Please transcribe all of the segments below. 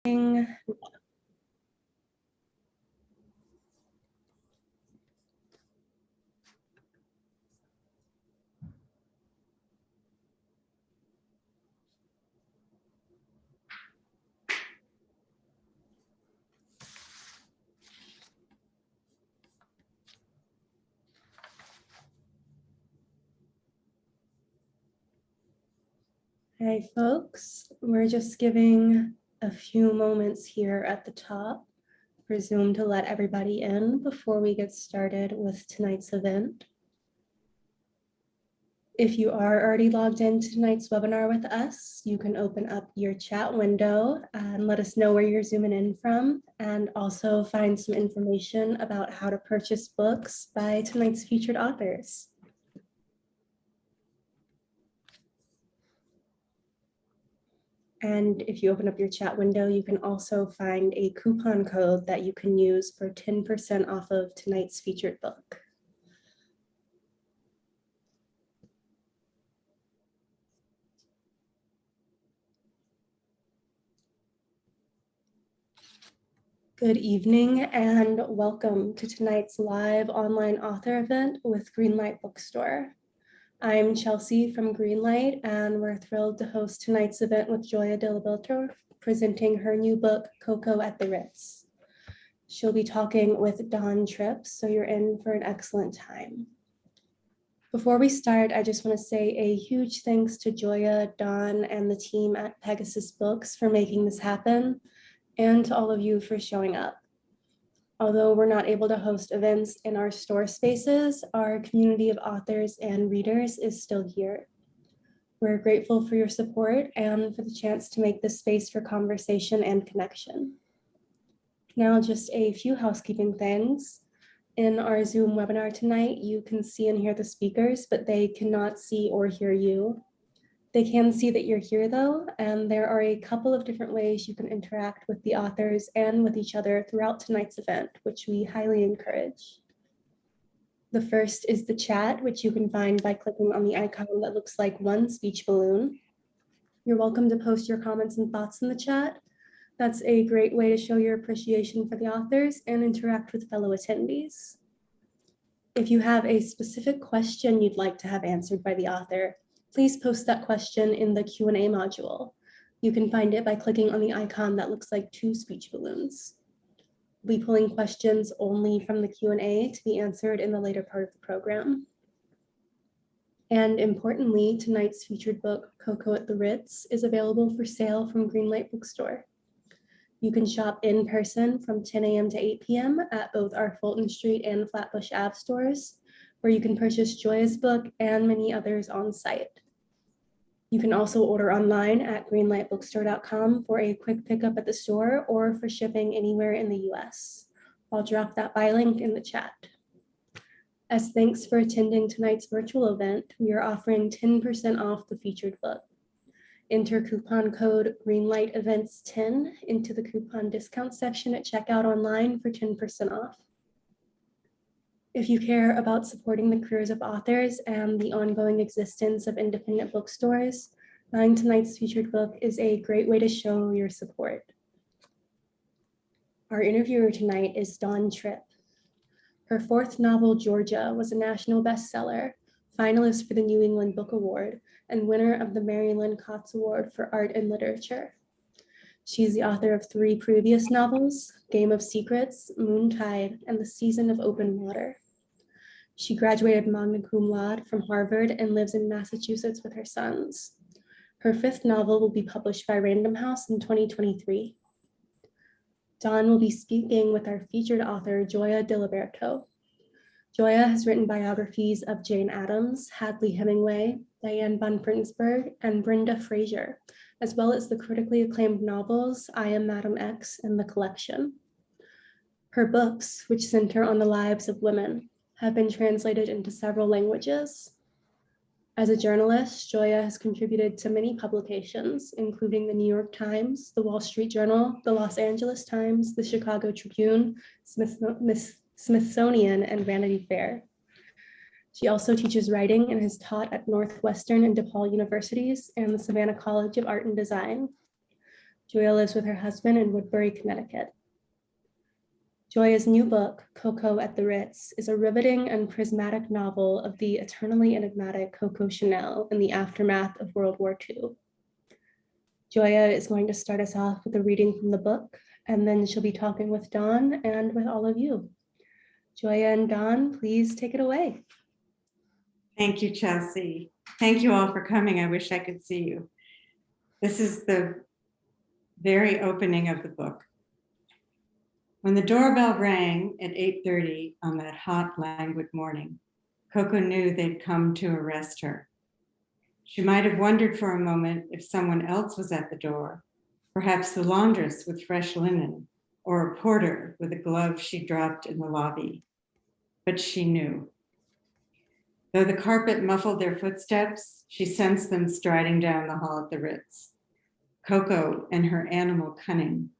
Hey folks, we're just giving a few moments here at the top for Zoom to let everybody in before we get started with tonight's event. If you are already logged into tonight's webinar with us, you can open up your chat window and let us know where you're zooming in from, and also find some information about how to purchase books by tonight's featured authors. And if you open up your chat window, you can also find a coupon code that you can use for 10% off of tonight's featured book. Good evening and welcome to tonight's live online author event with Greenlight Bookstore. I'm Chelsea from Greenlight, and we're thrilled to host tonight's event with Gioia Diliberto, presenting her new book, Coco at the Ritz. She'll be talking with Dawn Tripp, so you're in for an excellent time. Before we start, I just want to say a huge thanks to Gioia, Dawn, and the team at Pegasus Books for making this happen, and to all of you for showing up. Although we're not able to host events in our store spaces, our community of authors and readers is still here. We're grateful for your support and for the chance to make this space for conversation and connection. Now, just a few housekeeping things. In our Zoom webinar tonight, you can see and hear the speakers, but they cannot see or hear you. They can see that you're here though, and there are a couple of different ways you can interact with the authors and with each other throughout tonight's event, which we highly encourage. The first is the chat, which you can find by clicking on the icon that looks like one speech balloon. You're welcome to post your comments and thoughts in the chat. That's a great way to show your appreciation for the authors and interact with fellow attendees. If you have a specific question you'd like to have answered by the author, please post that question in the Q&A module. You can find it by clicking on the icon that looks like two speech balloons. We'll be pulling questions only from the Q&A to be answered in the later part of the program. And importantly, tonight's featured book, Coco at the Ritz, is available for sale from Greenlight Bookstore. You can shop in person from 10 a.m. to 8 p.m. at both our Fulton Street and Flatbush Ave stores, where you can purchase Gioia's book and many others on site. You can also order online at greenlightbookstore.com for a quick pickup at the store or for shipping anywhere in the US. I'll drop that buy link in the chat. As thanks for attending tonight's virtual event, we are offering 10% off the featured book. Enter coupon code GreenlightEvents10 into the coupon discount section at checkout online for 10% off. If you care about supporting the careers of authors and the ongoing existence of independent bookstores, buying tonight's featured book is a great way to show your support. Our interviewer tonight is Dawn Tripp. Her fourth novel, Georgia, was a national bestseller, finalist for the New England Book Award, and winner of the Mary Lynn Kotz Award for Art and Literature. She's the author of 3 previous novels, Game of Secrets, Moontide, and The Season of Open Water. She graduated magna cum laude from Harvard and lives in Massachusetts with her sons. Her 5th novel will be published by Random House in 2023. Dawn will be speaking with our featured author, Gioia Diliberto. Gioia has written biographies of Jane Addams, Hadley Hemingway, Diane von Frensburg, and Brenda Fraser, as well as the critically acclaimed novels I Am Madam X and The Collection. Her books, which center on the lives of women, have been translated into several languages. As a journalist, Gioia has contributed to many publications, including the New York Times, the Wall Street Journal, the Los Angeles Times, the Chicago Tribune, Smithsonian, and Vanity Fair. She also teaches writing and has taught at Northwestern and DePaul universities and the Savannah College of Art and Design. Gioia lives with her husband in Woodbury, Connecticut. Gioia's new book, Coco at the Ritz, is a riveting and prismatic novel of the eternally enigmatic Coco Chanel in the aftermath of World War II. Gioia is going to start us off with a reading from the book, and then she'll be talking with Dawn and with all of you. Gioia and Dawn, please take it away. Thank you, Chelsea. Thank you all for coming. I wish I could see you. This is the very opening of the book. When the doorbell rang at 8:30 on that hot, languid morning, Coco knew they'd come to arrest her. She might have wondered for a moment if someone else was at the door, perhaps the laundress with fresh linen, or a porter with a glove she dropped in the lobby. But she knew. Though the carpet muffled their footsteps, she sensed them striding down the hall at the Ritz. Coco and her animal cunning.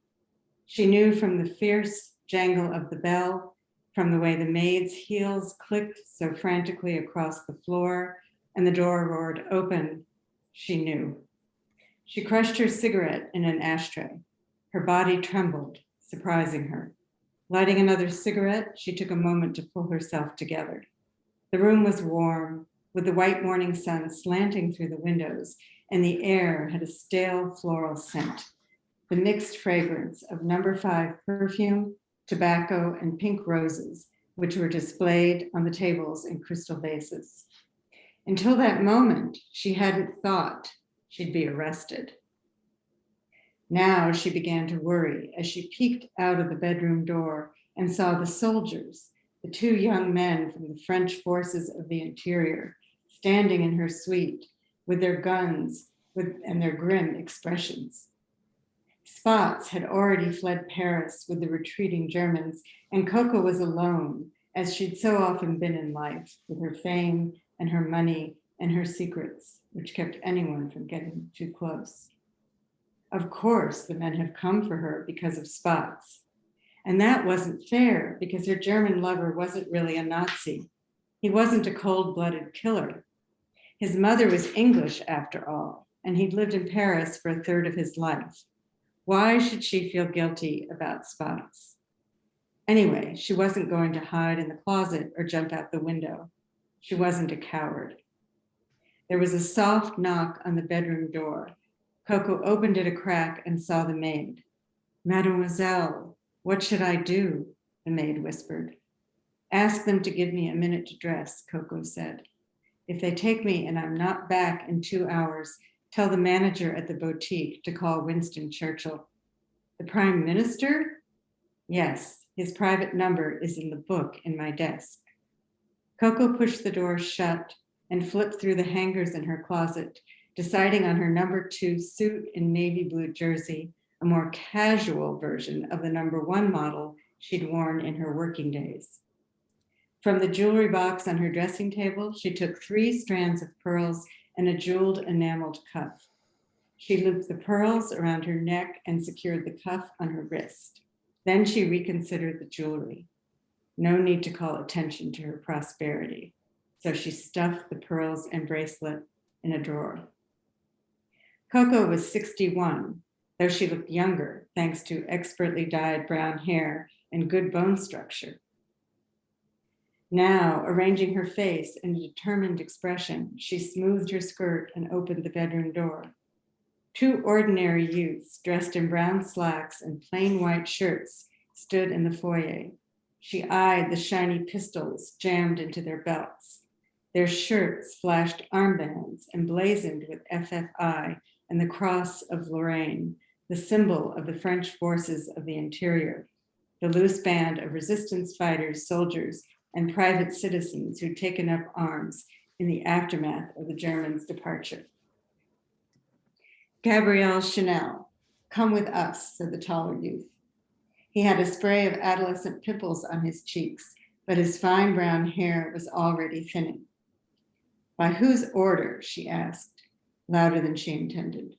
She knew from the fierce jangle of the bell, from the way the maid's heels clicked so frantically across the floor, and the door roared open, she knew. She crushed her cigarette in an ashtray. Her body trembled, surprising her. Lighting another cigarette, she took a moment to pull herself together. The room was warm, with the white morning sun slanting through the windows, and the air had a stale floral scent, the mixed fragrance of No. 5 perfume, tobacco, and pink roses, which were displayed on the tables in crystal vases. Until that moment, she hadn't thought she'd be arrested. Now she began to worry as she peeked out of the bedroom door and saw the soldiers, the two young men from the French forces of the interior, standing in her suite with their guns and their grim expressions. Spots had already fled Paris with the retreating Germans, and Coco was alone, as she'd so often been in life, with her fame and her money and her secrets, which kept anyone from getting too close. Of course, the men have come for her because of Spots. And that wasn't fair, because her German lover wasn't really a Nazi. He wasn't a cold-blooded killer. His mother was English, after all, and he'd lived in Paris for a third of his life. Why should she feel guilty about Spots? Anyway, she wasn't going to hide in the closet or jump out the window. She wasn't a coward. There was a soft knock on the bedroom door. Coco opened it a crack and saw the maid. "Mademoiselle, what should I do?" the maid whispered. "Ask them to give me a minute to dress," Coco said. "If they take me and I'm not back in 2 hours, tell the manager at the boutique to call Winston Churchill." "The Prime Minister?" "Yes, his private number is in the book in my desk." Coco pushed the door shut and flipped through the hangers in her closet, deciding on her No. 2 suit in navy blue jersey, a more casual version of the No. 1 model she'd worn in her working days. From the jewelry box on her dressing table, she took 3 strands of pearls and a jeweled enameled cuff. She looped the pearls around her neck and secured the cuff on her wrist. Then she reconsidered the jewelry. No need to call attention to her prosperity. So she stuffed the pearls and bracelet in a drawer. Coco was 61, though she looked younger thanks to expertly dyed brown hair and good bone structure. Now, arranging her face in a determined expression, she smoothed her skirt and opened the bedroom door. 2 ordinary youths dressed in brown slacks and plain white shirts stood in the foyer. She eyed the shiny pistols jammed into their belts. Their shirts flashed armbands emblazoned with FFI and the Cross of Lorraine, the symbol of the French forces of the interior, the loose band of resistance fighters, soldiers, and private citizens who'd taken up arms in the aftermath of the Germans' departure. "Gabriel Chanel, come with us," said the taller youth. He had a spray of adolescent pimples on his cheeks, but his fine brown hair was already thinning. "By whose order?" she asked, louder than she intended.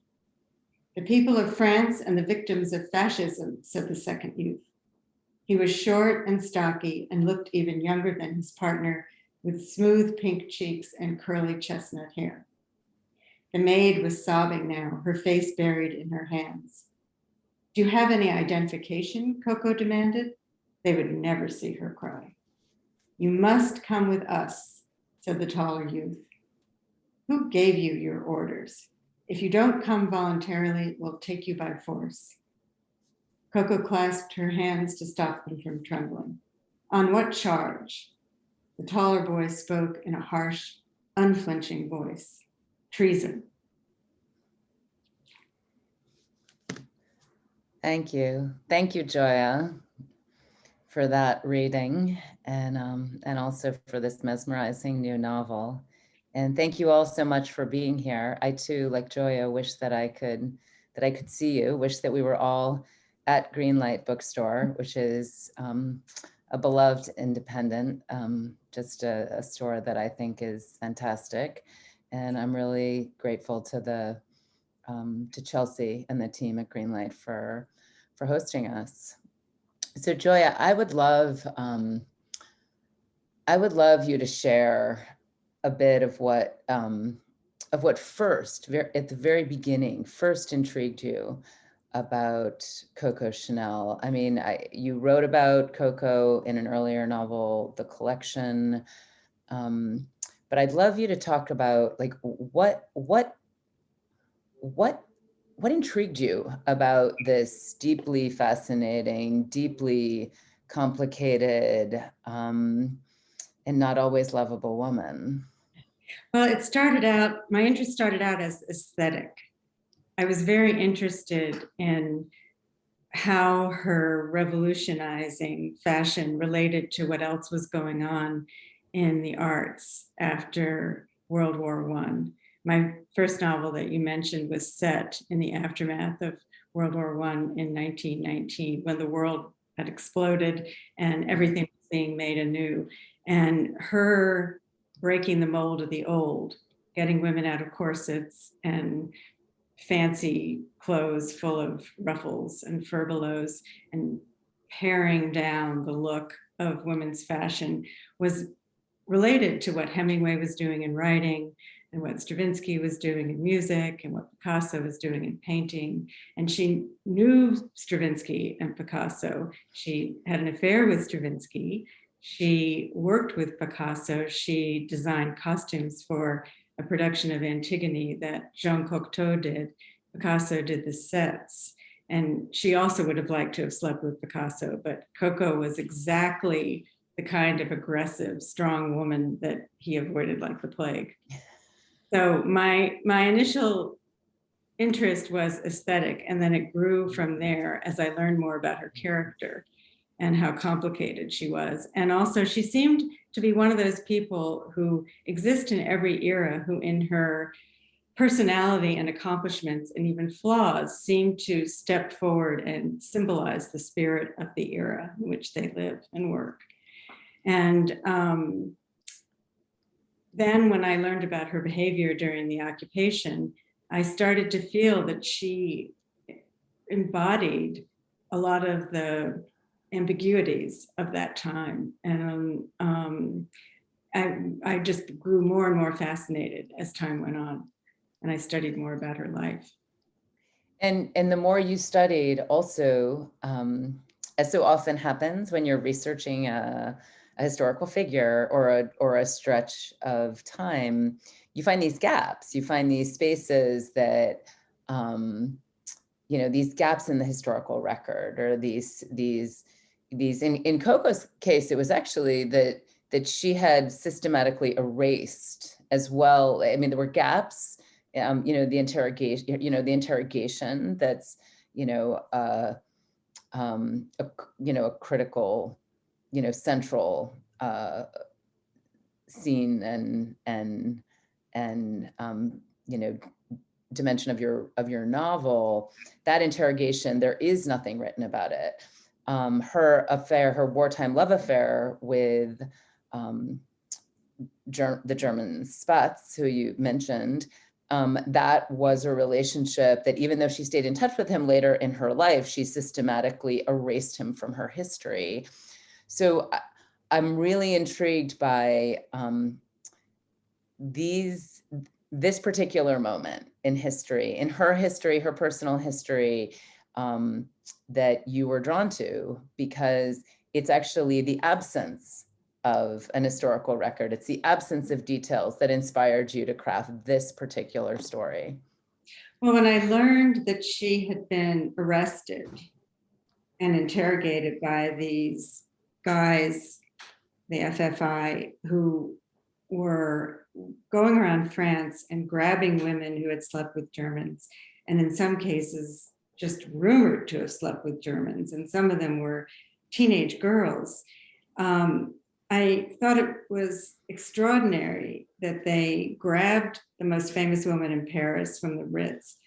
"The people of France and the victims of fascism," said the second youth. He was short and stocky and looked even younger than his partner, with smooth pink cheeks and curly chestnut hair. The maid was sobbing now, her face buried in her hands. Do you have any identification? Coco demanded. They would never see her cry. You must come with us, said the taller youth. Who gave you your orders? If you don't come voluntarily, we'll take you by force. Coco clasped her hands to stop them from trembling. On what charge? The taller boy spoke in a harsh, unflinching voice. Treason. Thank you. Thank you, Gioia, for that reading and also for this mesmerizing new novel. And thank you all so much for being here. I too, like Gioia, wish that I could see you, wish that we were all at Greenlight Bookstore, which is a beloved independent, just a store that I think is fantastic. And I'm really grateful to Chelsea and the team at Greenlight for hosting us. So Gioia, I would love you to share a bit of what first, at the very beginning, first intrigued you about Coco Chanel. I mean, you wrote about Coco in an earlier novel, The Collection, but I'd love you to talk about like what intrigued you about this deeply fascinating, deeply complicated, and not always lovable woman? Well, my interest started out as aesthetic. I was very interested in how her revolutionizing fashion related to what else was going on in the arts after World War I. My first novel that you mentioned was set in the aftermath of World War I in 1919, when the world had exploded and everything was being made anew. And her breaking the mold of the old, getting women out of corsets and fancy clothes full of ruffles and furbelows and paring down the look of women's fashion was related to what Hemingway was doing in writing and what Stravinsky was doing in music and what Picasso was doing in painting. And she knew Stravinsky and Picasso. She had an affair with Stravinsky. She worked with Picasso. She designed costumes for a production of Antigone that Jean Cocteau did. Picasso did the sets. And she also would have liked to have slept with Picasso, but Coco was exactly the kind of aggressive, strong woman that he avoided like the plague. So my initial interest was aesthetic, and then it grew from there as I learned more about her character and how complicated she was. And also she seemed to be one of those people who exist in every era, who in her personality and accomplishments and even flaws seem to step forward and symbolize the spirit of the era in which they live and work. And then when I learned about her behavior during the occupation, I started to feel that she embodied a lot of the ambiguities of that time. And I just grew more and more fascinated as time went on, and I studied more about her life. And the more you studied also, as so often happens when you're researching a historical figure or a stretch of time, you find these gaps, you find these spaces that, these gaps in the historical record, or these in Coco's case, it was actually that she had systematically erased as well. I mean, there were gaps, the interrogation that's, a critical, central scene and dimension of your novel. That interrogation, there is nothing written about it. Her affair, her wartime love affair with the German Spatz, who you mentioned, that was a relationship that, even though she stayed in touch with him later in her life, she systematically erased him from her history. So I'm really intrigued by this particular moment in history, in her history, her personal history, that you were drawn to, because it's actually the absence of an historical record. It's the absence of details that inspired you to craft this particular story. Well, when I learned that she had been arrested and interrogated by these guys, the FFI, who were going around France and grabbing women who had slept with Germans, and in some cases just rumored to have slept with Germans, and some of them were teenage girls. I thought it was extraordinary that they grabbed the most famous woman in Paris from the Ritz,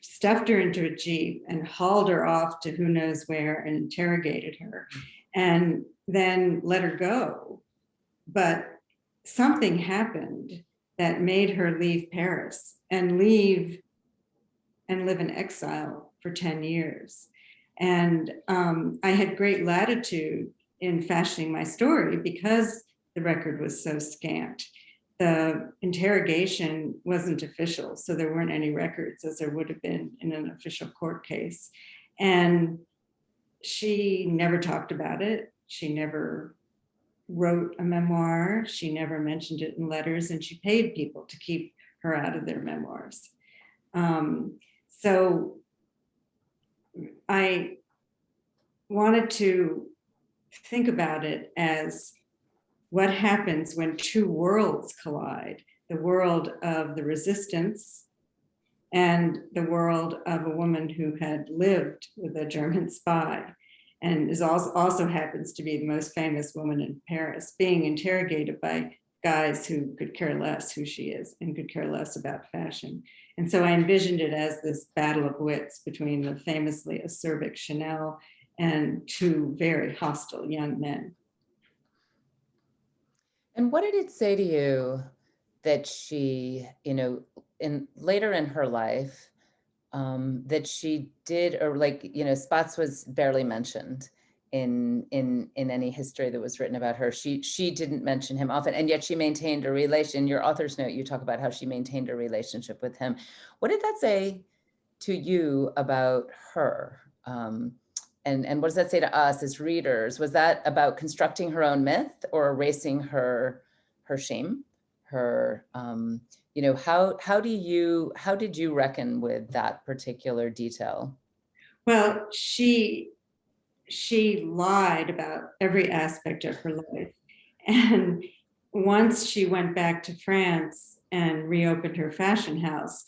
stuffed her into a Jeep and hauled her off to who knows where and interrogated her, and then let her go. But something happened that made her leave Paris and live in exile for 10 years. And I had great latitude in fashioning my story because the record was so scant. The interrogation wasn't official, so there weren't any records as there would have been in an official court case. And she never talked about it. She never wrote a memoir. She never mentioned it in letters, and she paid people to keep her out of their memoirs. So I wanted to think about it as what happens when two worlds collide, the world of the resistance and the world of a woman who had lived with a German spy and is also happens to be the most famous woman in Paris, being interrogated by guys who could care less who she is and could care less about fashion. And so I envisioned it as this battle of wits between the famously acerbic Chanel and two very hostile young men. And what did it say to you that she, later in her life, that she did, or Spots was barely mentioned in any history that was written about her. She didn't mention him often, and yet she maintained a relation. In your author's note, you talk about how she maintained a relationship with him. What did that say to you about her? And what does that say to us as readers? Was that about constructing her own myth or erasing her shame? Her, how did you reckon with that particular detail? Well, she lied about every aspect of her life. And once she went back to France and reopened her fashion house,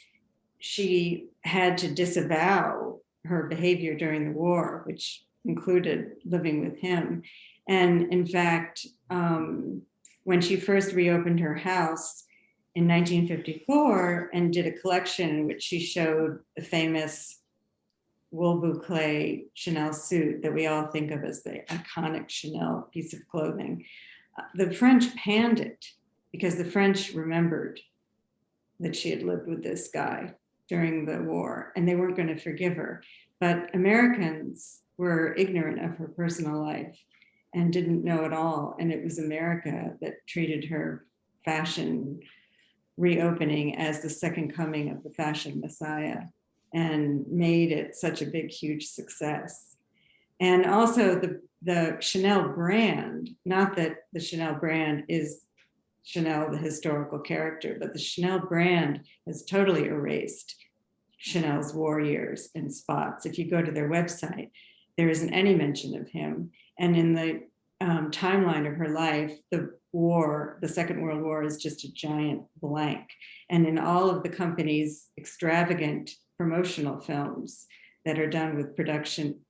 she had to disavow her behavior during the war, which included living with him. And in fact, when she first reopened her house in 1954 and did a collection in which she showed the famous wool boucle Chanel suit that we all think of as the iconic Chanel piece of clothing, the French panned it because the French remembered that she had lived with this guy during the war and they weren't going to forgive her. But Americans were ignorant of her personal life and didn't know at all. And it was America that treated her fashion reopening as the second coming of the fashion messiah and made it such a big, huge success. And also the Chanel brand, not that the Chanel brand is Chanel, the historical character, but the Chanel brand has totally erased Chanel's war years and Spots. If you go to their website, there isn't any mention of him. And in the timeline of her life, the Second World War is just a giant blank. And in all of the company's extravagant promotional films that are done with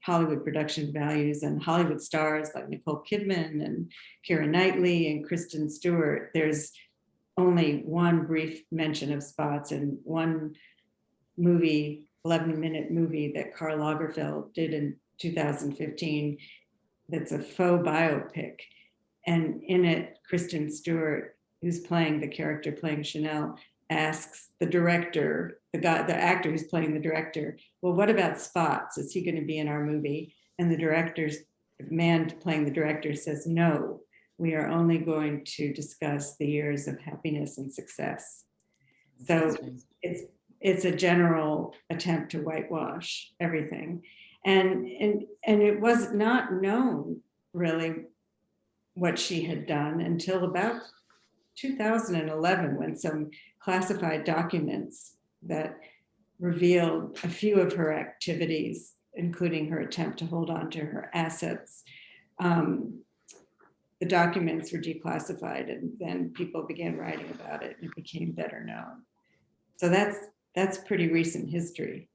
Hollywood production values and Hollywood stars like Nicole Kidman and Keira Knightley and Kristen Stewart, there's only one brief mention of Spots in one movie, 11-minute movie that Karl Lagerfeld did in 2015 that's a faux biopic. And in it, Kristen Stewart, who's playing the character playing Chanel, asks the director, the actor who's playing the director, well, what about Spots? Is he going to be in our movie? And the man playing the director says, no, we are only going to discuss the years of happiness and success. So it's a general attempt to whitewash everything. And it was not known really what she had done until about 2011, when some classified documents that revealed a few of her activities, including her attempt to hold on to her assets. The documents were declassified, and then people began writing about it, and it became better known. So that's pretty recent history.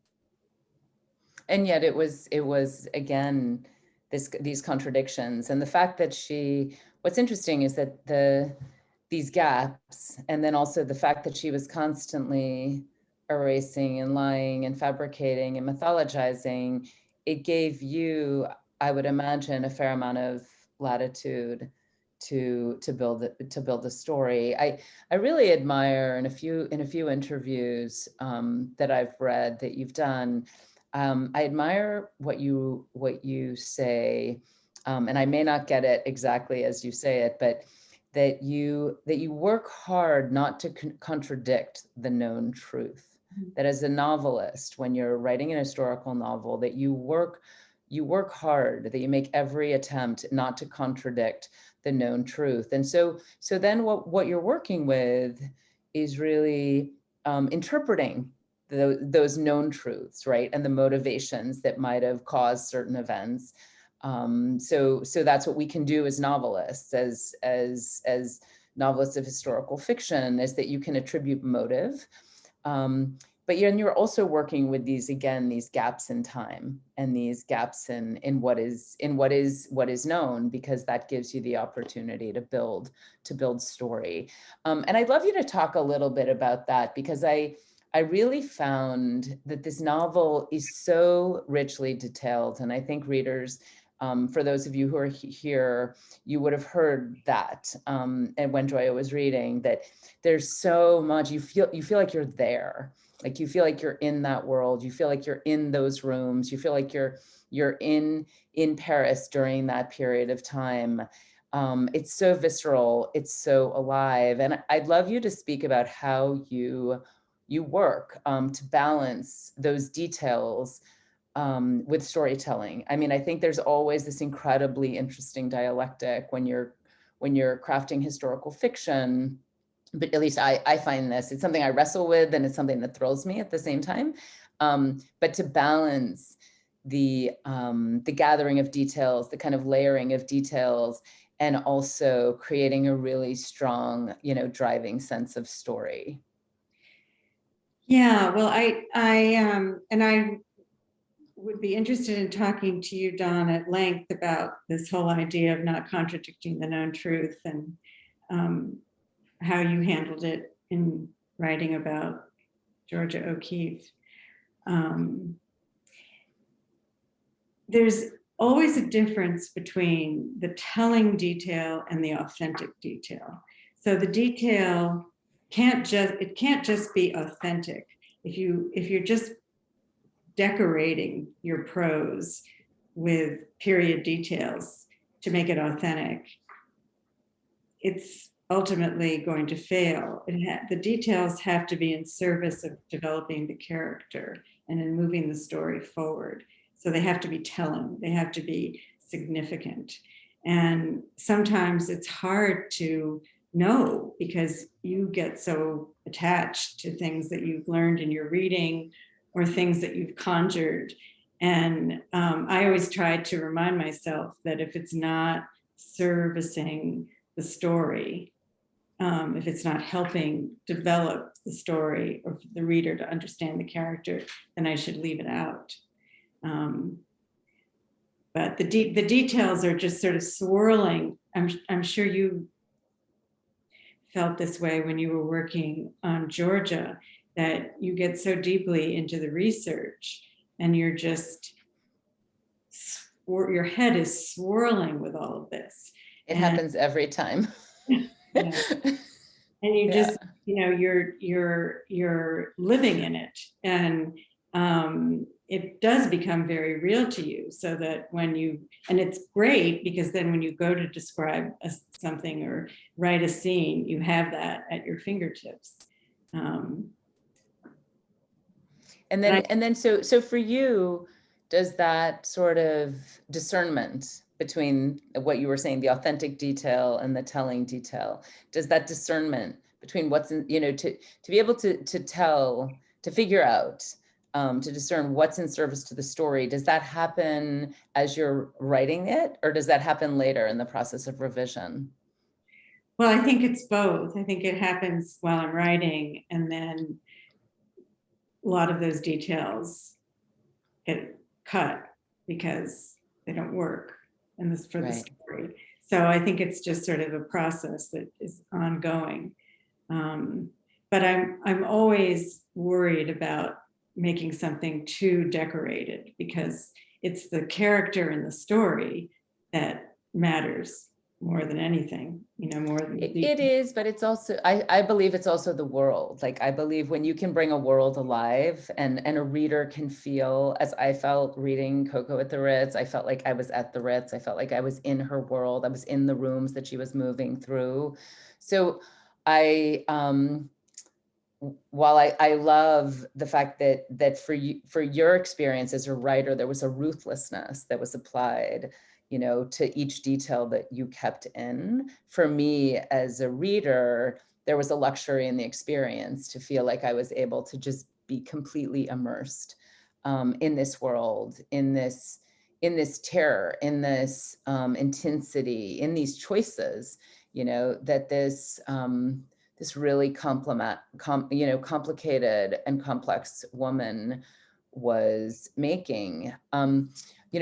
And yet it was again, these contradictions, and the fact that what's interesting is that these gaps, and then also the fact that she was constantly erasing and lying and fabricating and mythologizing, it gave you, I would imagine, a fair amount of latitude to build the story. I really admire in a few interviews that I've read that you've done. I admire what you say, and I may not get it exactly as you say it, but that you work hard not to contradict the known truth. That as a novelist, when you're writing an historical novel, that you work hard, that you make every attempt not to contradict the known truth. And so then what you're working with is really interpreting those known truths, right? And the motivations that might have caused certain events. So that's what we can do as novelists, as novelists of historical fiction, is that you can attribute motive. But you're also working with these gaps in time, and these gaps in what is known, because that gives you the opportunity to build story. And I'd love you to talk a little bit about that, because I really found that this novel is so richly detailed, and I think readers, for those of you who are here, you would have heard that, and when Gioia was reading, that there's so much, you feel like you're there. Like you feel like you're in that world. You feel like you're in those rooms. You feel like you're in Paris during that period of time. It's so visceral. It's so alive. And I'd love you to speak about how you work to balance those details with storytelling. I mean, I think there's always this incredibly interesting dialectic when you're crafting historical fiction. But at least I find it's something I wrestle with, and it's something that thrills me at the same time. But to balance the gathering of details, the kind of layering of details, and also creating a really strong, driving sense of story. Yeah, well, I would be interested in talking to you, Dawn, at length about this whole idea of not contradicting the known truth, and how you handled it in writing about Georgia O'Keeffe. There's always a difference between the telling detail and the authentic detail. So the detail can't just be authentic. If you're just decorating your prose with period details to make it authentic, it's ultimately going to fail. The details have to be in service of developing the character and in moving the story forward. So they have to be telling, they have to be significant. And sometimes it's hard to know, because you get so attached to things that you've learned in your reading or things that you've conjured. And I always try to remind myself that if it's not servicing the story, if it's not helping develop the story or the reader to understand the character, then I should leave it out. But the details are just sort of swirling. I'm sure you felt this way when you were working on Georgia, that you get so deeply into the research and you're just, your head is swirling with all of this. It happens every time. Yeah. And you just, you're living in it, and it does become very real to you, so that and it's great, because then when you go to describe something or write a scene, you have that at your fingertips. And then so for you, does that sort of discernment between what you were saying, the authentic detail and the telling detail, does that discernment between what's in, to be able to tell, to figure out, to discern what's in service to the story, does that happen as you're writing it, or does that happen later in the process of revision? Well, I think it's both. I think it happens while I'm writing, and then a lot of those details get cut because they don't work for the story. So I think it's just sort of a process that is ongoing. But I'm always worried about making something too decorated, because it's the character in the story that matters more than anything, more than it is, but it's also, I believe it's also the world. Like, I believe when you can bring a world alive and a reader can feel, as I felt reading Coco at the Ritz, I felt like I was at the Ritz. I felt like I was in her world. I was in the rooms that she was moving through. So while I love the fact that for your experience as a writer, there was a ruthlessness that was applied, to each detail that you kept in. For me as a reader, there was a luxury in the experience to feel like I was able to just be completely immersed in this world, in this terror, in this intensity, in these choices, that this really complicated and complex woman was making.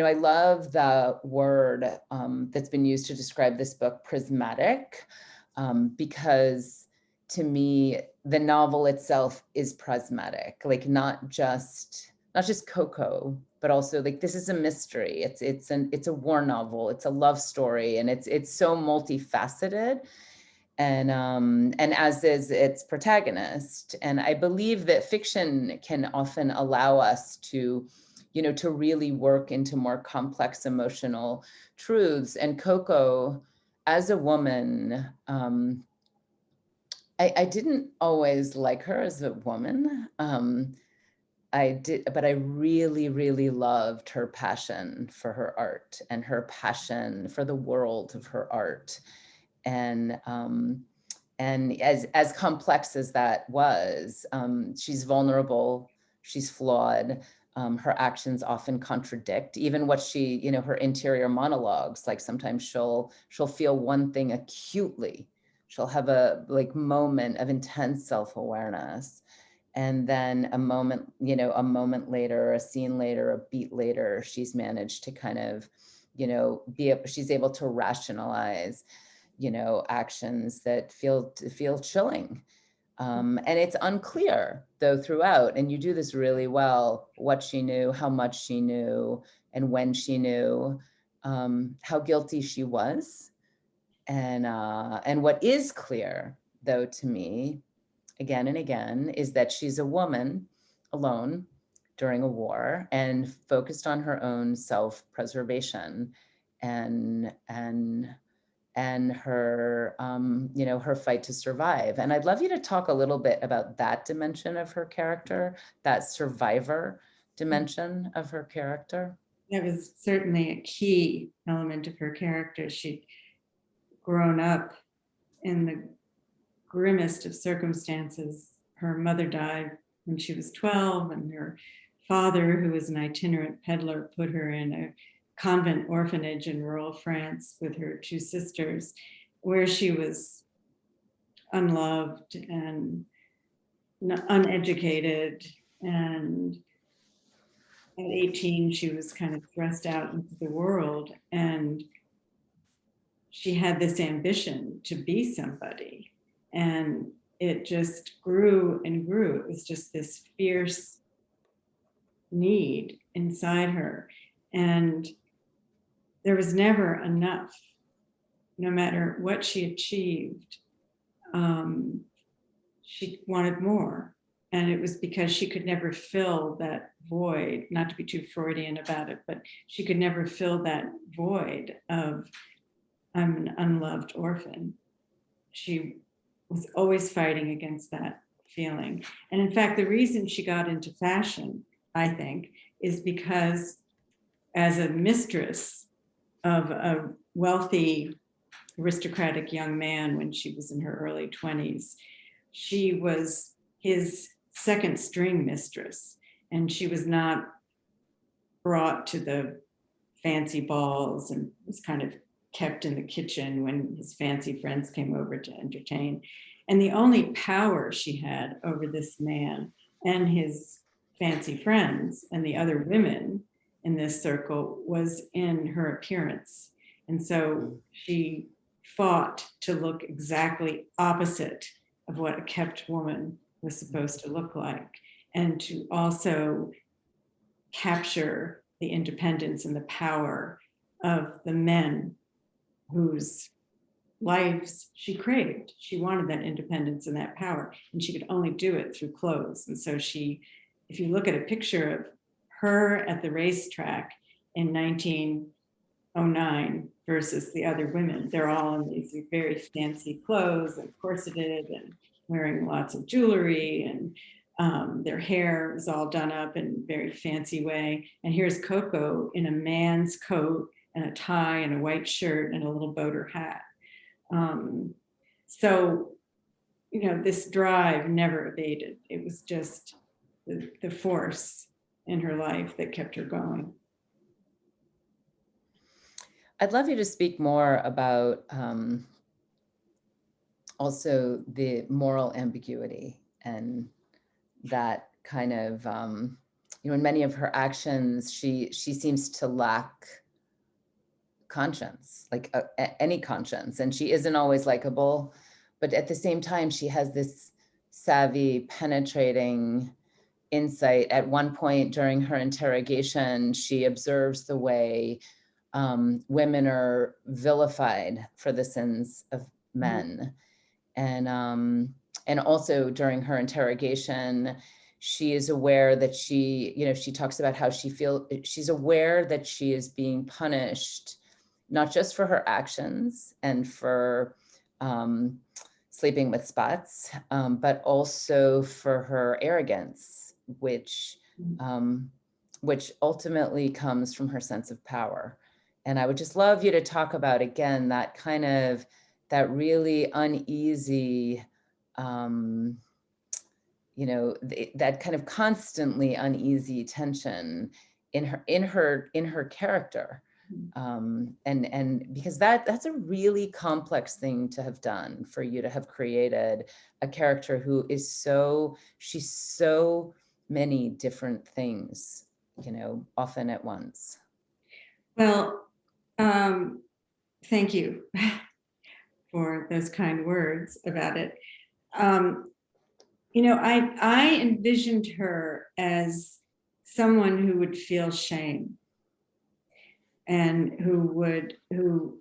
I love the word that's been used to describe this book, prismatic, because to me, the novel itself is prismatic, like not just Coco, but also like this is a mystery. It's a war novel. It's a love story, and it's so multifaceted. And as is its protagonist. And I believe that fiction can often allow us to, to really work into more complex emotional truths. And Coco, as a woman, I didn't always like her as a woman. I did, but I really, really loved her passion for her art and her passion for the world of her art. And as complex as that was, she's vulnerable, she's flawed. Her actions often contradict even what she, her interior monologues. Like sometimes she'll feel one thing acutely. She'll have a moment of intense self-awareness. And then a moment later, a scene later, a beat later, she's managed to kind of, she's able to rationalize, actions that feel chilling. And it's unclear though throughout, and you do this really well, what she knew, how much she knew, and when she knew, how guilty she was. And what is clear though to me, again and again, is that she's a woman alone during a war and focused on her own self-preservation and her, her fight to survive. And I'd love you to talk a little bit about that dimension of her character, that survivor dimension of her character. That was certainly a key element of her character. She'd grown up in the grimmest of circumstances. Her mother died when she was 12, and her father, who was an itinerant peddler, put her in a convent orphanage in rural France with her two sisters, where she was unloved and uneducated. And at 18, she was kind of thrust out into the world. And she had this ambition to be somebody. And it just grew and grew. It was just this fierce need inside her. And there was never enough, no matter what she achieved. She wanted more. And it was because she could never fill that void, not to be too Freudian about it, but she could never fill that void of, I'm an unloved orphan. She was always fighting against that feeling. And in fact, the reason she got into fashion, I think, is because as a mistress of a wealthy aristocratic young man when she was in her early 20s. She was his second string mistress, and she was not brought to the fancy balls and was kind of kept in the kitchen when his fancy friends came over to entertain. And the only power she had over this man and his fancy friends and the other women in this circle was in her appearance. And so she fought to look exactly opposite of what a kept woman was supposed to look like, and to also capture the independence and the power of the men whose lives she craved. She wanted that independence and that power, and she could only do it through clothes. And so she, if you look at a picture of her at the racetrack in 1909 versus the other women, they're all in these very fancy clothes and corseted and wearing lots of jewelry, and their hair is all done up in a very fancy way. And here's Coco in a man's coat and a tie and a white shirt and a little boater hat. So, you know, this drive never abated. It was just the force in her life that kept her going. I'd love you to speak more about also the moral ambiguity, and that kind of, you know, in many of her actions, she seems to lack conscience, like any conscience, and she isn't always likable, but at the same time, she has this savvy, penetrating insight. At one point during her interrogation, she observes the way women are vilified for the sins of men. And also during her interrogation, she is aware that she talks about how she's aware that she is being punished, not just for her actions and for sleeping with spots, but also for her arrogance, which ultimately comes from her sense of power. And I would just love you to talk about, again, that kind of, that really uneasy, that kind of constantly uneasy tension in her character. And because that's a really complex thing to have done, for you to have created a character who is she's so many different things, often at once. Well, thank you for those kind words about it. I envisioned her as someone who would feel shame, and who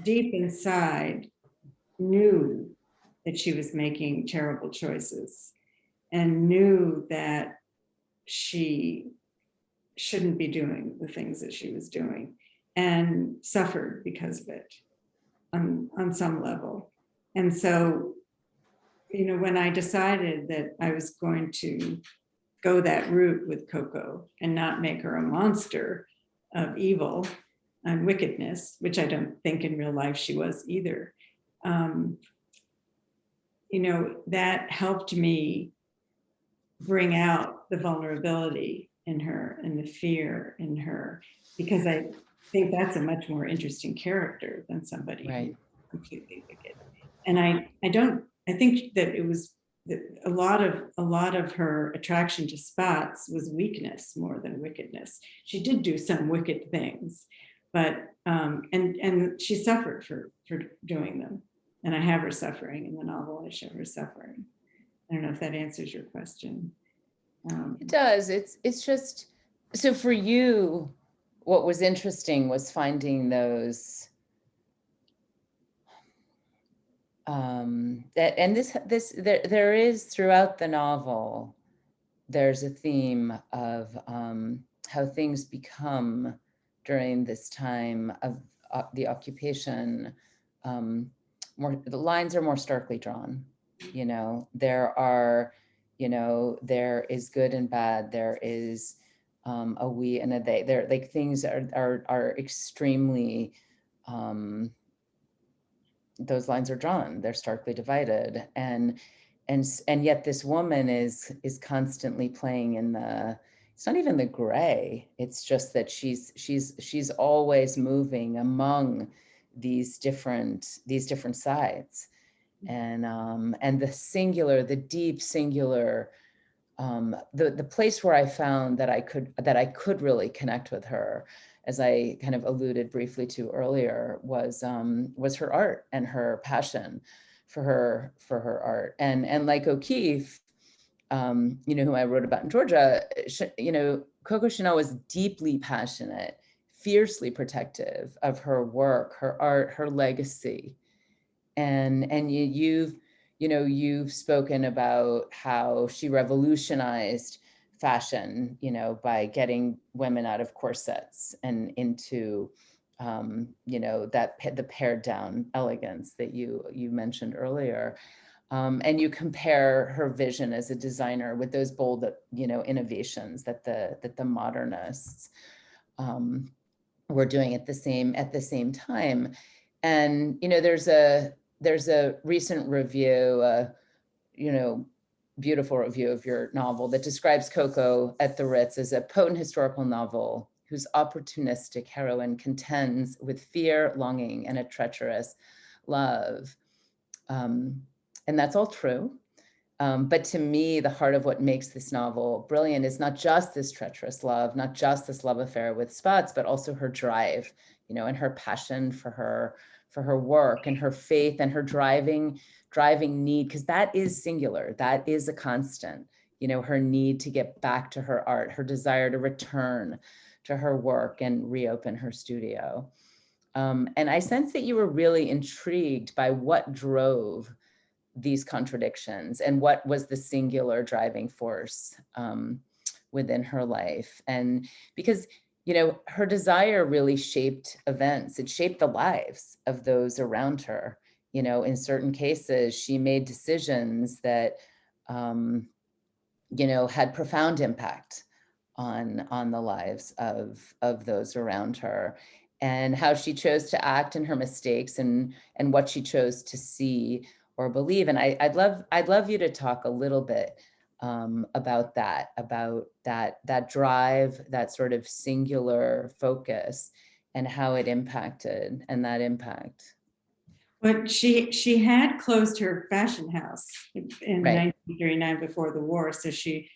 deep inside knew that she was making terrible choices, and knew that she shouldn't be doing the things that she was doing, and suffered because of it on some level. And so, when I decided that I was going to go that route with Coco and not make her a monster of evil and wickedness, which I don't think in real life she was either, that helped me bring out the vulnerability in her and the fear in her, because I think that's a much more interesting character than somebody Right. who's completely wicked. And I think that it was a lot of her attraction to spots was weakness more than wickedness. She did do some wicked things, but and she suffered for doing them. And I have her suffering in the novel. I show her suffering. I don't know if that answers your question. It does. It's just, so for you, what was interesting was finding those there is throughout the novel, there's a theme of how things become during this time of the occupation. The lines are more starkly drawn. There are, there is good and bad. There is a we and a they. They're like things are extremely, those lines are drawn. They're starkly divided, and yet this woman is constantly playing in the. It's not even the gray. It's just that she's always moving among these different sides, and the singular, the deep singular. The place where I found that I could really connect with her, as I kind of alluded briefly to earlier, was her art and her passion for her art. And like O'Keeffe, who I wrote about in Georgia, Coco Chanel was deeply passionate, fiercely protective of her work, her art, her legacy. And you've spoken about how she revolutionized fashion, by getting women out of corsets and into, the pared down elegance that you mentioned earlier. And you compare her vision as a designer with those bold, innovations that the modernists were doing at the same time. And there's a recent review, beautiful review of your novel that describes Coco at the Ritz as a potent historical novel whose opportunistic heroine contends with fear, longing, and a treacherous love. And that's all true. But to me, the heart of what makes this novel brilliant is not just this treacherous love, not just this love affair with Spots, but also her drive, and her passion for her work and her faith and her driving need, because that is singular. That is a constant, her need to get back to her art, her desire to return to her work and reopen her studio. And I sense that you were really intrigued by what drove these contradictions and what was the singular driving force within her life. And because, her desire really shaped events. It shaped the lives of those around her. In certain cases, she made decisions that, had profound impact on the lives of those around her, and how she chose to act in her mistakes and what she chose to see or believe. And I'd love you to talk a little bit about that drive, that sort of singular focus, and how it impacted, and that impact. But she had closed her fashion house in Right. 1939 before the war, so she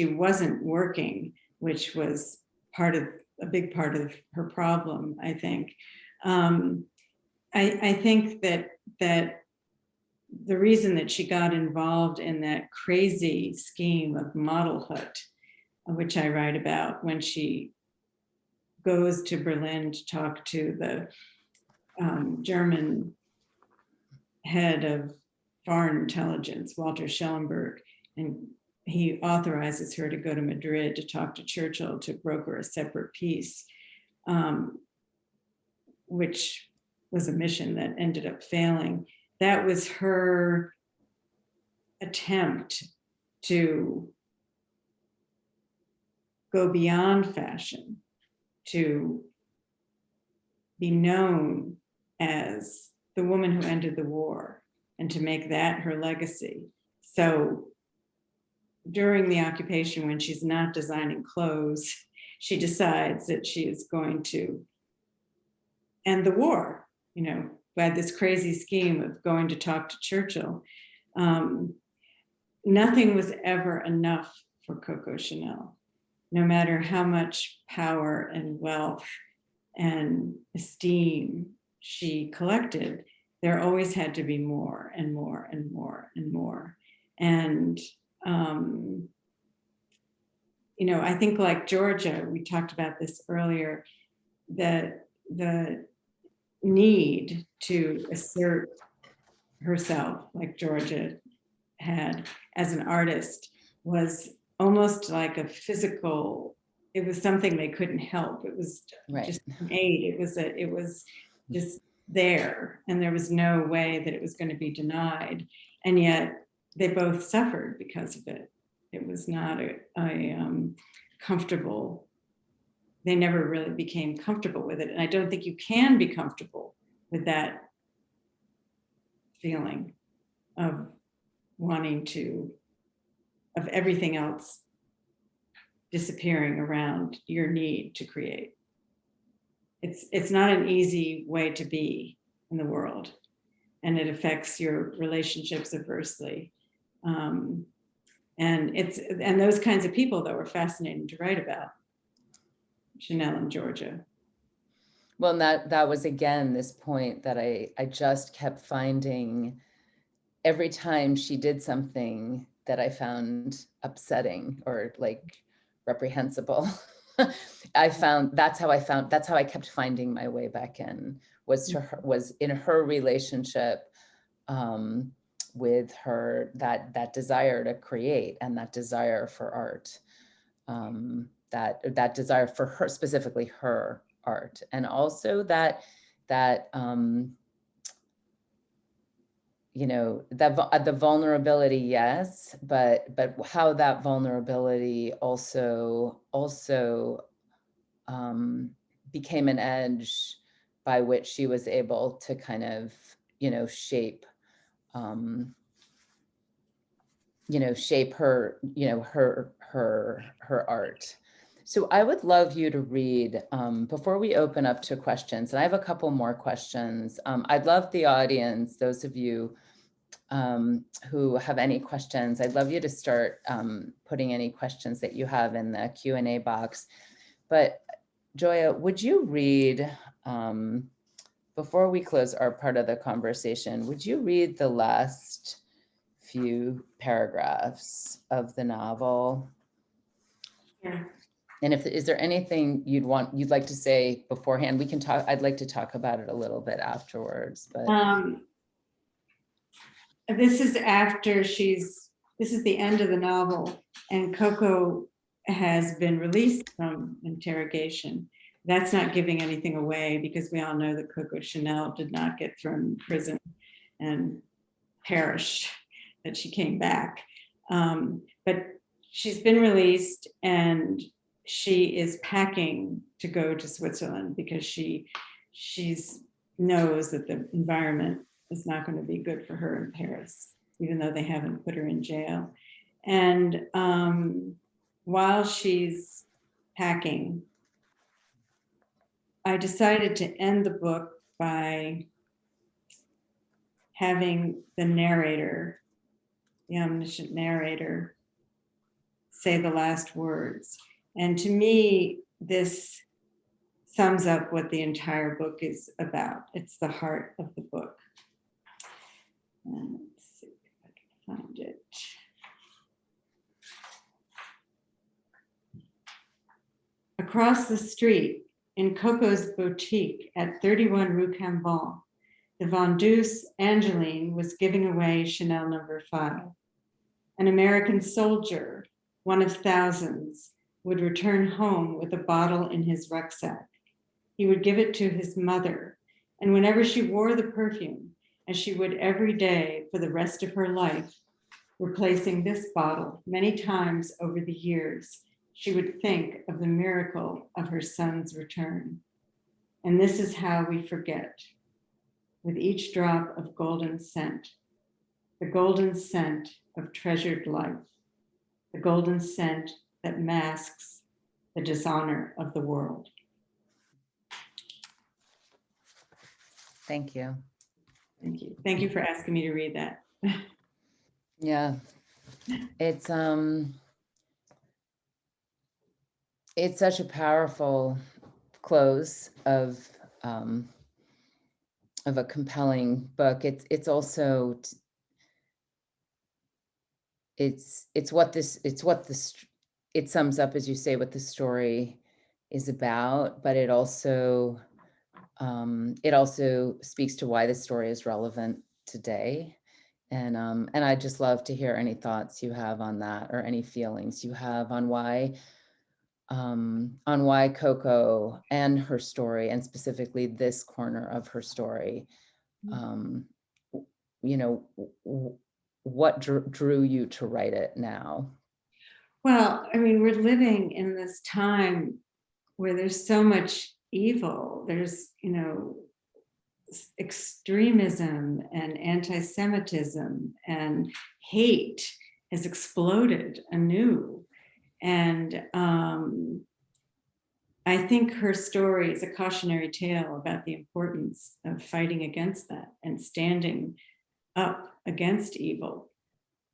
wasn't working, which was a big part of her problem, I think. I think that the reason that she got involved in that crazy scheme of modelhood, which I write about, when she goes to Berlin to talk to the German head of foreign intelligence, Walter Schellenberg, and he authorizes her to go to Madrid to talk to Churchill to broker a separate peace, which was a mission that ended up failing. That was her attempt to go beyond fashion, to be known as the woman who ended the war, and to make that her legacy. So during the occupation, when she's not designing clothes, she decides that she is going to end the war, by this crazy scheme of going to talk to Churchill. Nothing was ever enough for Coco Chanel, no matter how much power and wealth and esteem she collected. There always had to be more and more and more and more. And I think, like Georgia, we talked about this earlier, that the need to assert herself, like Georgia had as an artist, was almost like a physical. It was something they couldn't help. It was Right. just innate. It was just there, and there was no way that it was going to be denied. And yet they both suffered because of it. It was not a comfortable. They never really became comfortable with it. And I don't think you can be comfortable with that feeling of wanting to, of everything else disappearing around your need to create. It's not an easy way to be in the world, and it affects your relationships adversely. And those kinds of people that were fascinating to write about, Chanel and Georgia. Well, that was again this point that I just kept finding every time she did something that I found upsetting or like reprehensible. That's how I kept finding my way back in, was in her relationship with her, that desire to create and that desire for art, that desire for her, specifically her art, and also that you know, that the vulnerability, yes, but how that vulnerability also became an edge by which she was able to kind of, you know, shape her, you know, her art. So I would love you to read, before we open up to questions, and I have a couple more questions. I'd love the audience, those of you who have any questions, I'd love you to start putting any questions that you have in the Q&A box. But Gioia, would you read, before we close our part of the conversation, would you read the last few paragraphs of the novel? Yeah. And is there anything you'd like to say beforehand? We can talk, I'd like to talk about it a little bit afterwards, but. This is after this is the end of the novel, and Coco has been released from interrogation. That's not giving anything away, because we all know that Coco Chanel did not get thrown in prison and perish, that she came back. But she's been released, and she is packing to go to Switzerland because she knows that the environment is not going to be good for her in Paris, even though they haven't put her in jail. And while she's packing, I decided to end the book by having the narrator, the omniscient narrator, say the last words. And to me, this sums up what the entire book is about. It's the heart of the book. And let's see if I can find it. Across the street, in Coco's boutique at 31 Rue Cambon, the vendeuse Angeline was giving away Chanel number 5. An American soldier, one of thousands, would return home with a bottle in his rucksack. He would give it to his mother, and whenever she wore the perfume, as she would every day for the rest of her life, replacing this bottle many times over the years, she would think of the miracle of her son's return. And this is how we forget, with each drop of golden scent, the golden scent of treasured life, the golden scent that masks the dishonor of the world. Thank you. Thank you. Thank you for asking me to read that. Yeah, it's such a powerful close of a compelling book. It sums up, as you say, what the story is about, but it also speaks to why the story is relevant today. And I'd just love to hear any thoughts you have on that, or any feelings you have on why Coco and her story, and specifically this corner of her story, you know, what drew you to write it now? Well, I mean, we're living in this time where there's so much evil. There's, extremism and anti-Semitism and hate has exploded anew. And I think her story is a cautionary tale about the importance of fighting against that and standing up against evil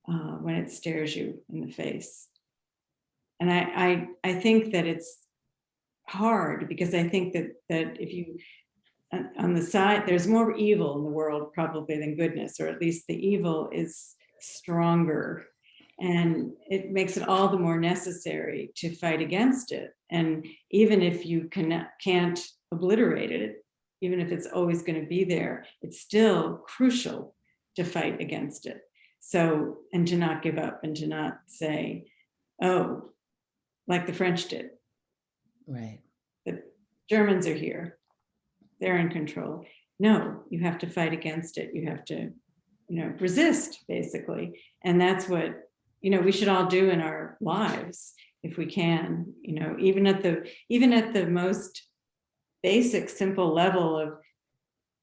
when it stares you in the face. And I think that it's hard because I think that if you, on the side, there's more evil in the world probably than goodness, or at least the evil is stronger. And it makes it all the more necessary to fight against it. And even if you can't obliterate it, even if it's always going to be there, it's still crucial to fight against it. So, and to not give up and to not say, oh, like the French did. Right. The Germans are here. They're in control. No, you have to fight against it. You have to, resist, basically. And that's what, we should all do in our lives if we can, even at the most basic, simple level of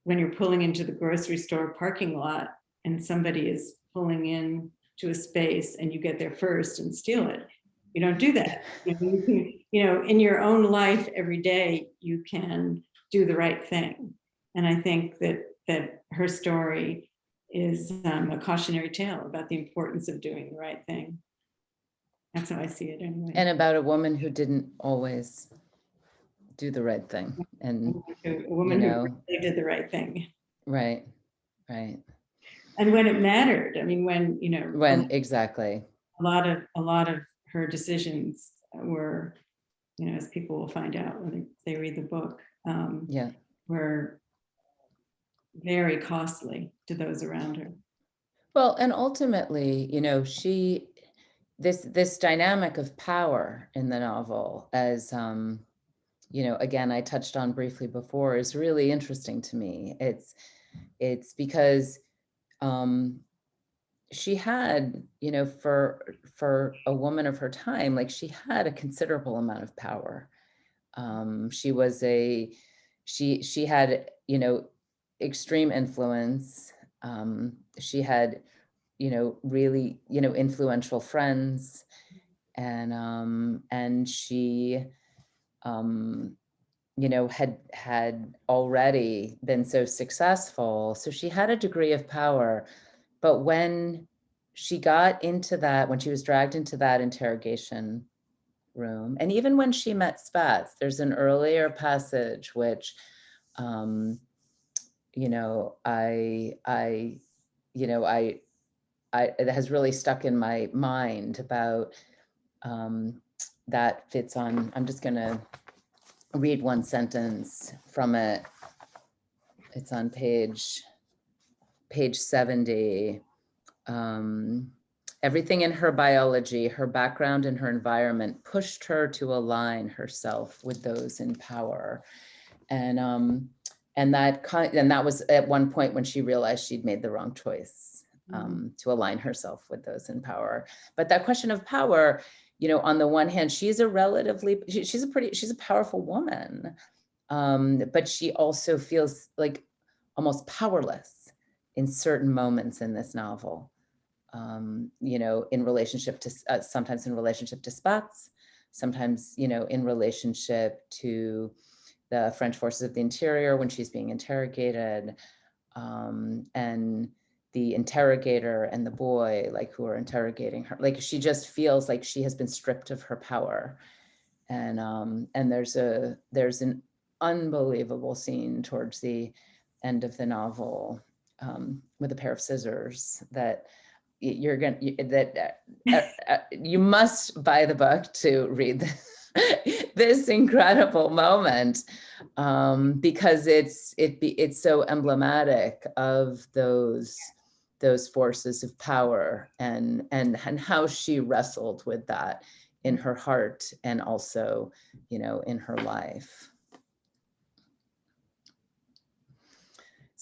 when you're pulling into the grocery store parking lot and somebody is pulling in to a space and you get there first and steal it. You don't do that. In your own life every day, you can do the right thing. And I think that her story is a cautionary tale about the importance of doing the right thing. That's how I see it anyway. And about a woman who didn't always do the right thing. And a woman who really did the right thing. Right, right. And when it mattered, I mean, when exactly. A lot of her decisions were, as people will find out when they read the book, were very costly to those around her. Well, and ultimately, this dynamic of power in the novel, as again, I touched on briefly before, is really interesting to me. It's because she had, for a woman of her time, like she had a considerable amount of power. She had, extreme influence. She had, really, influential friends, and she, had already been so successful. So she had a degree of power. But when she got into that, when she was dragged into that interrogation room, and even when she met Spatz, there's an earlier passage which, it has really stuck in my mind about that fits on. I'm just going to read one sentence from it. It's on page 70. Everything in her biology, her background, and her environment pushed her to align herself with those in power. And that was at one point when she realized she'd made the wrong choice, to align herself with those in power. But that question of power, on the one hand, she's a powerful woman, but she also feels like almost powerless in certain moments in this novel, in relationship to, sometimes in relationship to Spatz, sometimes, in relationship to the French forces of the interior when she's being interrogated, and the interrogator and the boy, like, who are interrogating her. Like, she just feels like she has been stripped of her power. And there's an unbelievable scene towards the end of the novel, with a pair of scissors that you must buy the book to read this incredible moment, because it's so emblematic of those forces of power and how she wrestled with that in her heart and also, in her life.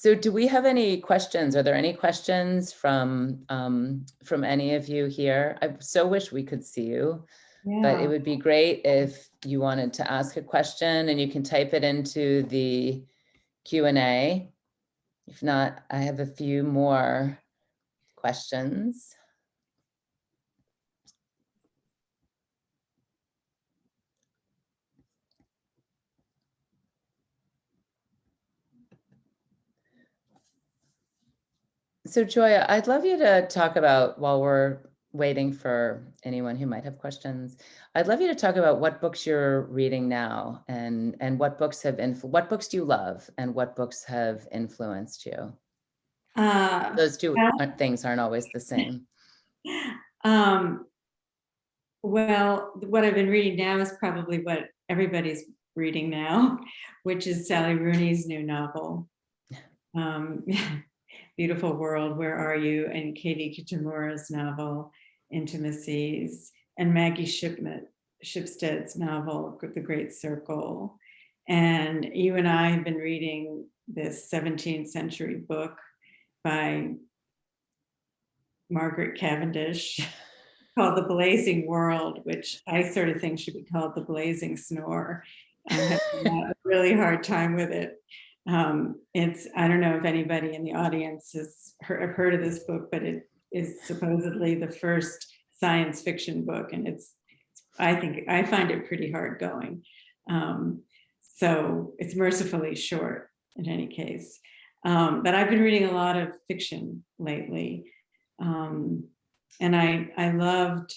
So do we have any questions? Are there any questions from any of you here? I so wish we could see you, but it would be great if you wanted to ask a question, and you can type it into the Q&A. If not, I have a few more questions. So Gioia, I'd love you to talk about, while we're waiting for anyone who might have questions, I'd love you to talk about what books you're reading now, and what books have what books do you love, and what books have influenced you? Those two things aren't always the same. Well, what I've been reading now is probably what everybody's reading now, which is Sally Rooney's new novel, Beautiful World, Where Are You? And Katie Kitamura's novel, Intimacies, and Maggie Shipstead's novel, The Great Circle. And you and I have been reading this 17th century book by Margaret Cavendish called The Blazing World, which I sort of think should be called The Blazing Snore. I'm having a really hard time with it. I don't know if anybody in the audience has heard of this book, but it is supposedly the first science fiction book, and I find it pretty hard going. So it's mercifully short in any case. But I've been reading a lot of fiction lately. And I loved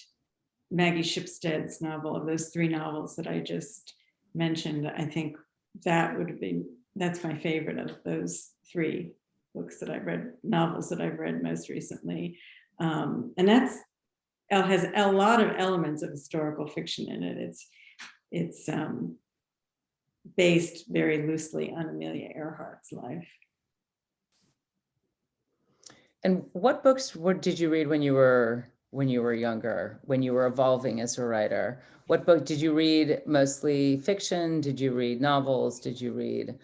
Maggie Shipstead's novel. Of those three novels that I just mentioned, I think that's my favorite of those three books that I've read, novels that I've read most recently. And has a lot of elements of historical fiction in it. It's based very loosely on Amelia Earhart's life. And what books did you read when you were younger, when you were evolving as a writer? What book did you read? Mostly fiction? Did you read novels? Did you read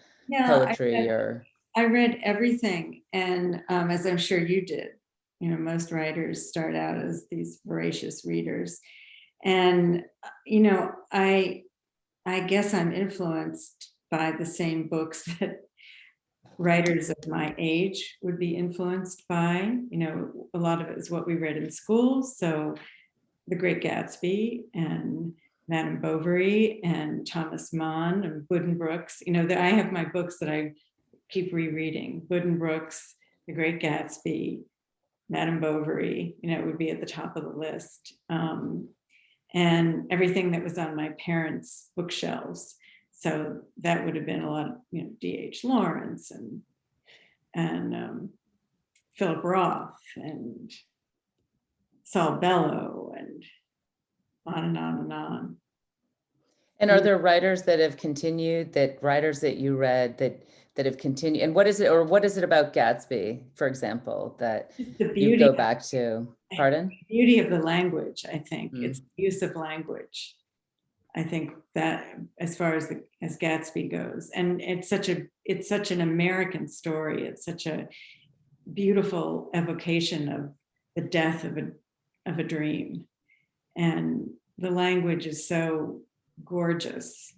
poetry? I read everything, and as I'm sure you did, most writers start out as these voracious readers, and I guess I'm influenced by the same books that writers of my age would be influenced by. A lot of it is what we read in school. So The Great Gatsby and Madame Bovary and Thomas Mann and Buddenbrooks. I have my books that I keep rereading. Buddenbrooks, The Great Gatsby, Madame Bovary, would be at the top of the list. And everything that was on my parents' bookshelves. So that would have been a lot of, D.H. Lawrence and Philip Roth and Saul Bellow and on and on and on. And are there writers that have continued, writers that you read that have continued? And what is it about Gatsby, for example, that you go back to? Pardon? The beauty of the language, I think. It's the use of language. I think that as far as Gatsby goes, and it's such an American story. It's such a beautiful evocation of the death of a dream, and the language is so gorgeous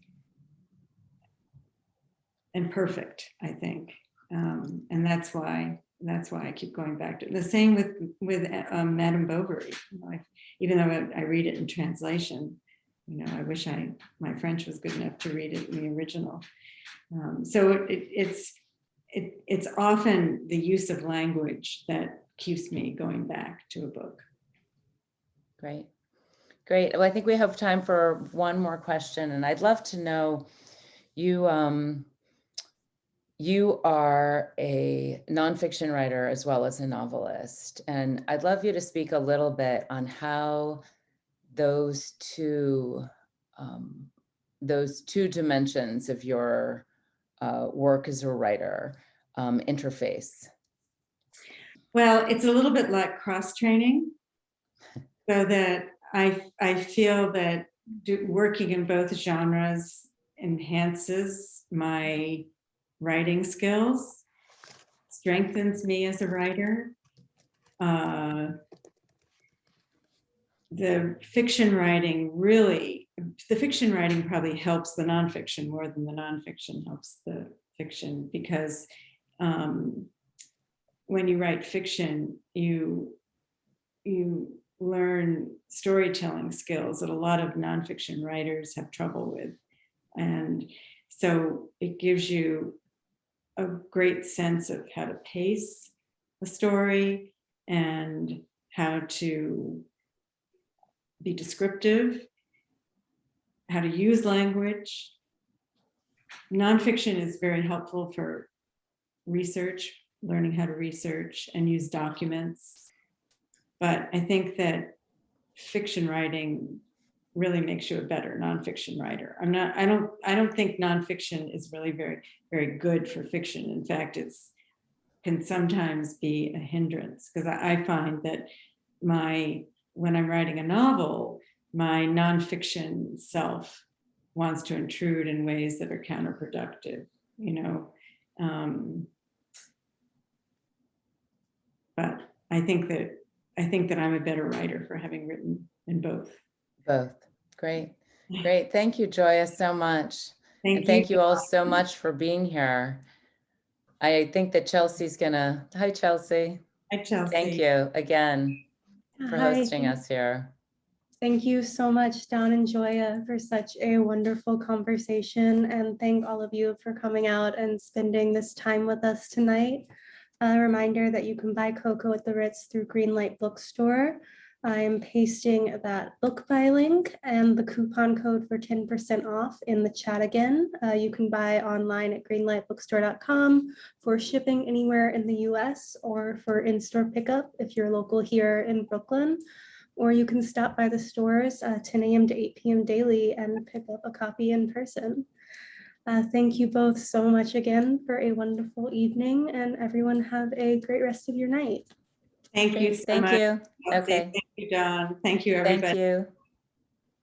and perfect, I think, and that's why I keep going back to it. The same with Madame Bovary. Even though I read it in translation. I wish my French was good enough to read it in the original. So it's often the use of language that keeps me going back to a book. Great. Well, I think we have time for one more question, and I'd love to know, you are a nonfiction writer as well as a novelist, and I'd love you to speak a little bit on how those two dimensions of your work as a writer interface. Well, it's a little bit like cross-training, so that I feel that working in both genres enhances my writing skills. strengthens me as a writer. The fiction writing probably helps the nonfiction more than the nonfiction helps the fiction, because when you write fiction, you learn storytelling skills that a lot of nonfiction writers have trouble with. And so it gives you a great sense of how to pace a story and how to be descriptive, how to use language. Nonfiction is very helpful for research, learning how to research and use documents. But I think that fiction writing really makes you a better nonfiction writer. I don't think nonfiction is really very, very good for fiction. In fact, can sometimes be a hindrance, because I find that when I'm writing a novel, my nonfiction self wants to intrude in ways that are counterproductive, but I think that I'm a better writer for having written in both. Both. Great. Great. Thank you, Gioia, so much. Thank you all so much for being here. I think that Chelsea's gonna, hi, Chelsea. Hi, Chelsea. Thank you again for Hi, hosting us here. Thank you so much, Dawn and Gioia, for such a wonderful conversation. And thank all of you for coming out and spending this time with us tonight. A reminder that you can buy Coco at the Ritz through Greenlight bookstore. I'm pasting that book buy link and the coupon code for 10% off in the chat again. You can buy online at greenlightbookstore.com for shipping anywhere in the US, or for in-store pickup if you're local here in Brooklyn. Or you can stop by the stores 10 a.m. to 8 p.m. daily and pick up a copy in person. Thank you both so much again for a wonderful evening, and everyone have a great rest of your night. Thank you so much. Thank you. Chelsea. Okay. Thank you, Dawn. Thank you, everybody. Thank you.